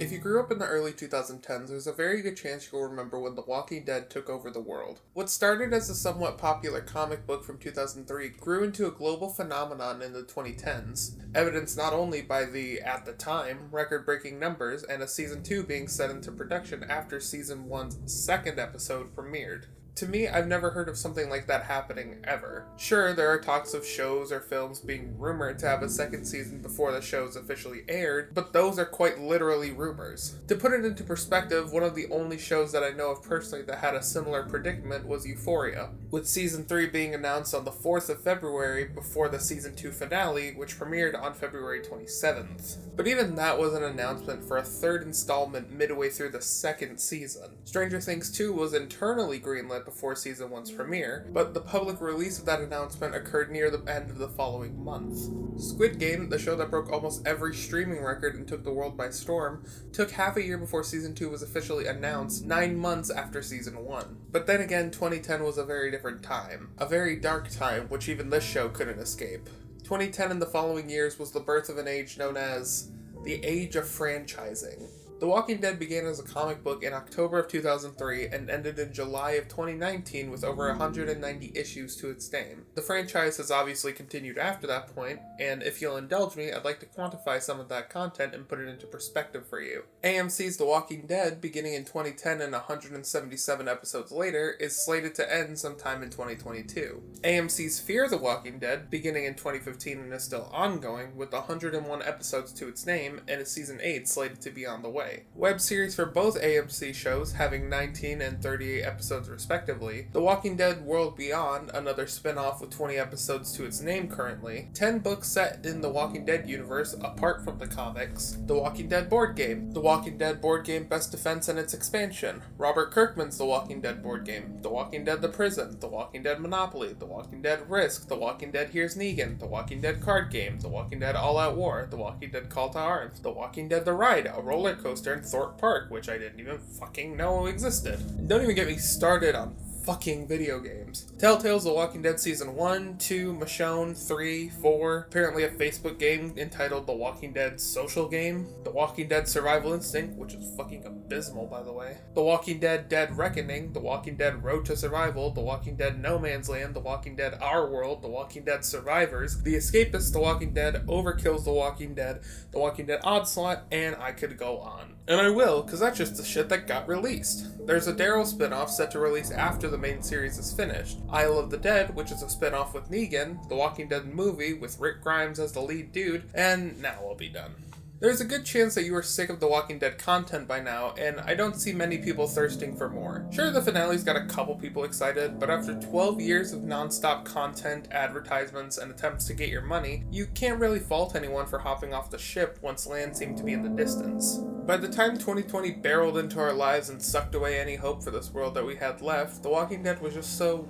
If you grew up in the early 2010s, there's a very good chance you'll remember when The Walking Dead took over the world. What started as a somewhat popular comic book from 2003 grew into a global phenomenon in the 2010s, evidenced not only by the, at the time, record-breaking numbers and a Season 2 being set into production after Season 1's second episode premiered. To me, I've never heard of something like that happening ever. Sure, there are talks of shows or films being rumored to have a second season before the shows officially aired, but those are quite literally rumors. To put it into perspective, one of the only shows that I know of personally that had a similar predicament was Euphoria, with Season 3 being announced on the 4th of February before the Season 2 finale, which premiered on February 27th. But even that was an announcement for a third installment midway through the second season. Stranger Things 2 was internally greenlit before Season 1's premiere, but the public release of that announcement occurred near the end of the following month. Squid Game, the show that broke almost every streaming record and took the world by storm, took half a year before Season 2 was officially announced, 9 months after Season 1. But then again, 2010 was a very different time. A very dark time, which even this show couldn't escape. 2010 and the following years was the birth of an age known as the Age of Franchising. The Walking Dead began as a comic book in October of 2003 and ended in July of 2019 with over 190 issues to its name. The franchise has obviously continued after that point, and if you'll indulge me, I'd like to quantify some of that content and put it into perspective for you. AMC's The Walking Dead, beginning in 2010 and 177 episodes later, is slated to end sometime in 2022. AMC's Fear the Walking Dead, beginning in 2015 and is still ongoing, with 101 episodes to its name, and a Season 8 slated to be on the way. Web series for both AMC shows, having 19 and 38 episodes respectively. The Walking Dead World Beyond, another spin-off with 20 episodes to its name currently. 10 books set in the Walking Dead universe apart from the comics. The Walking Dead board game. The Walking Dead board game Best Defense and its expansion. Robert Kirkman's The Walking Dead board game. The Walking Dead The Prison. The Walking Dead Monopoly. The Walking Dead Risk. The Walking Dead Here's Negan. The Walking Dead card game. The Walking Dead All Out War. The Walking Dead Call to Arms. The Walking Dead The Ride, a roller coaster in Thorpe Park, which I didn't even fucking know existed. And don't even get me started on fucking video games. Telltale's The Walking Dead Season 1, 2, Michonne, 3, 4, apparently a Facebook game entitled The Walking Dead Social Game, The Walking Dead Survival Instinct, which is fucking abysmal by the way, The Walking Dead Dead Reckoning, The Walking Dead Road to Survival, The Walking Dead No Man's Land, The Walking Dead Our World, The Walking Dead Survivors, The Escapists, The Walking Dead, Overkill's The Walking Dead, The Walking Dead Onslaught, and I could go on. And I will, because that's just the shit that got released. There's a Daryl spinoff set to release after the main series is finished. Isle of the Dead, which is a spinoff with Negan, The Walking Dead movie with Rick Grimes as the lead dude, and now I'll be done. There's a good chance that you are sick of The Walking Dead content by now, and I don't see many people thirsting for more. Sure, the finale's got a couple people excited, but after 12 years of non-stop content, advertisements, and attempts to get your money, you can't really fault anyone for hopping off the ship once land seemed to be in the distance. By the time 2020 barreled into our lives and sucked away any hope for this world that we had left, The Walking Dead was just so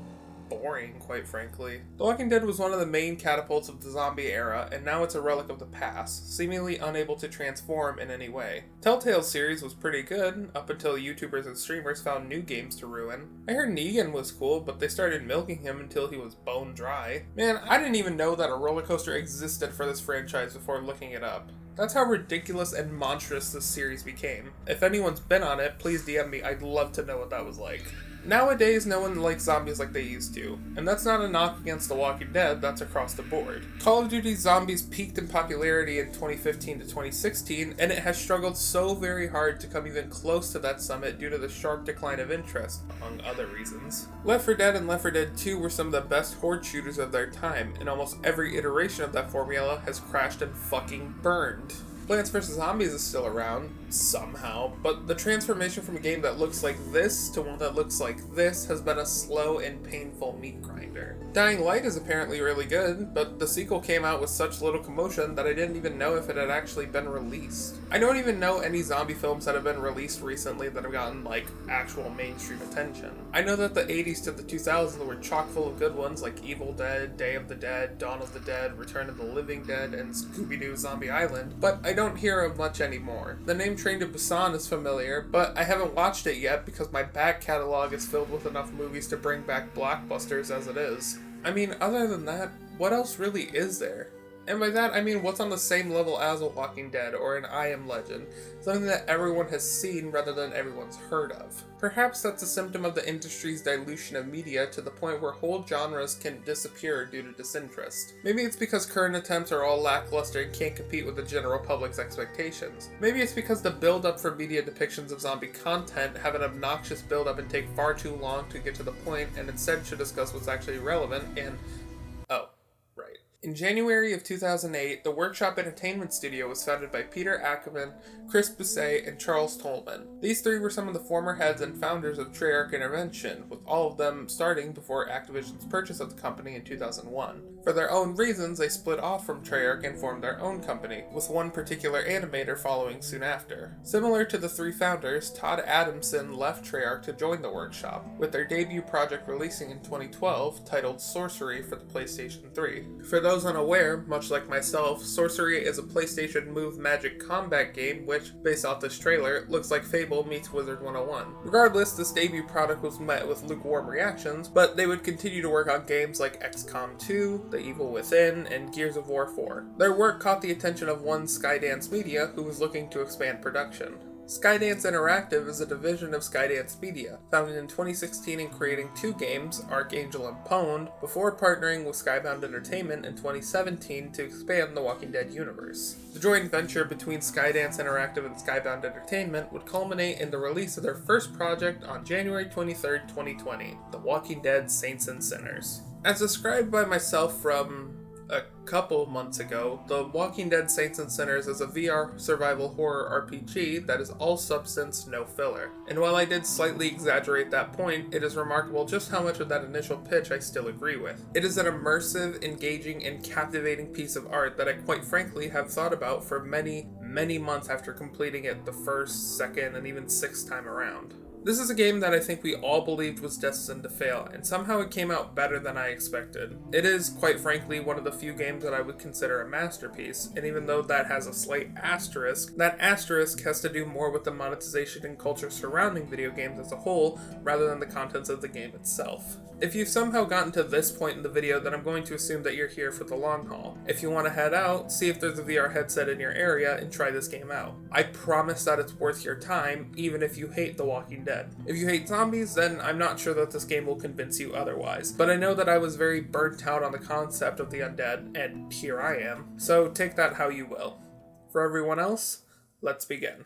boring, quite frankly. The Walking Dead was one of the main catapults of the zombie era, and now it's a relic of the past, seemingly unable to transform in any way. Telltale's series was pretty good, up until YouTubers and streamers found new games to ruin. I heard Negan was cool, but they started milking him until he was bone dry. Man, I didn't even know that a roller coaster existed for this franchise before looking it up. That's how ridiculous and monstrous this series became. If anyone's been on it, please DM me, I'd love to know what that was like. Nowadays, no one likes zombies like they used to, and that's not a knock against The Walking Dead, that's across the board. Call of Duty Zombies peaked in popularity in 2015 to 2016, and it has struggled so very hard to come even close to that summit due to the sharp decline of interest, among other reasons. Left 4 Dead and Left 4 Dead 2 were some of the best horde shooters of their time, and almost every iteration of that formula has crashed and fucking burned. Plants vs. Zombies is still around, somehow, but the transformation from a game that looks like this to one that looks like this has been a slow and painful meat grinder. Dying Light is apparently really good, but the sequel came out with such little commotion that I didn't even know if it had actually been released. I don't even know any zombie films that have been released recently that have gotten, actual mainstream attention. I know that the 80s to the 2000s were chock full of good ones like Evil Dead, Day of the Dead, Dawn of the Dead, Return of the Living Dead, and Scooby-Doo Zombie Island, but I don't hear of much anymore. The name Train to Busan is familiar, but I haven't watched it yet because my back catalog is filled with enough movies to bring back blockbusters as it is. I mean, other than that, what else really is there? And by that, I mean what's on the same level as a Walking Dead or an I Am Legend, something that everyone has seen rather than everyone's heard of. Perhaps that's a symptom of the industry's dilution of media to the point where whole genres can disappear due to disinterest. Maybe it's because current attempts are all lackluster and can't compete with the general public's expectations. Maybe it's because the build-up for media depictions of zombie content have an obnoxious build-up and take far too long to get to the point, and instead should discuss what's actually relevant and... oh, right. In January of 2008, the Workshop Entertainment Studio was founded by Peter Ackerman, Chris Busset, and Charles Tolman. These three were some of the former heads and founders of Treyarch Intervention, with all of them starting before Activision's purchase of the company in 2001. For their own reasons, they split off from Treyarch and formed their own company, with one particular animator following soon after. Similar to the three founders, Todd Adamson left Treyarch to join the Workshop, with their debut project releasing in 2012, titled Sorcery for the PlayStation 3. For those unaware, much like myself, Sorcery is a PlayStation Move Magic combat game which, based off this trailer, looks like Fable meets Wizard 101. Regardless, this debut product was met with lukewarm reactions, but they would continue to work on games like XCOM 2, The Evil Within, and Gears of War 4. Their work caught the attention of one Skydance Media, who was looking to expand production. Skydance Interactive is a division of Skydance Media, founded in 2016 and creating two games, Archangel and Pwned, before partnering with Skybound Entertainment in 2017 to expand the Walking Dead universe. The joint venture between Skydance Interactive and Skybound Entertainment would culminate in the release of their first project on January 23, 2020, The Walking Dead Saints and Sinners. As described by myself from a couple months ago, The Walking Dead Saints and Sinners is a VR survival horror RPG that is all substance, no filler. And while I did slightly exaggerate that point, it is remarkable just how much of that initial pitch I still agree with. It is an immersive, engaging, and captivating piece of art that I quite frankly have thought about for many, many months after completing it the first, second, and even sixth time around. This is a game that I think we all believed was destined to fail, and somehow it came out better than I expected. It is, quite frankly, one of the few games that I would consider a masterpiece, and even though that has a slight asterisk, that asterisk has to do more with the monetization and culture surrounding video games as a whole, rather than the contents of the game itself. If you've somehow gotten to this point in the video, then I'm going to assume that you're here for the long haul. If you want to head out, see if there's a VR headset in your area and try this game out. I promise that it's worth your time, even if you hate The Walking Dead. If you hate zombies, then I'm not sure that this game will convince you otherwise, but I know that I was very burnt out on the concept of the undead, and here I am. So take that how you will. For everyone else, let's begin.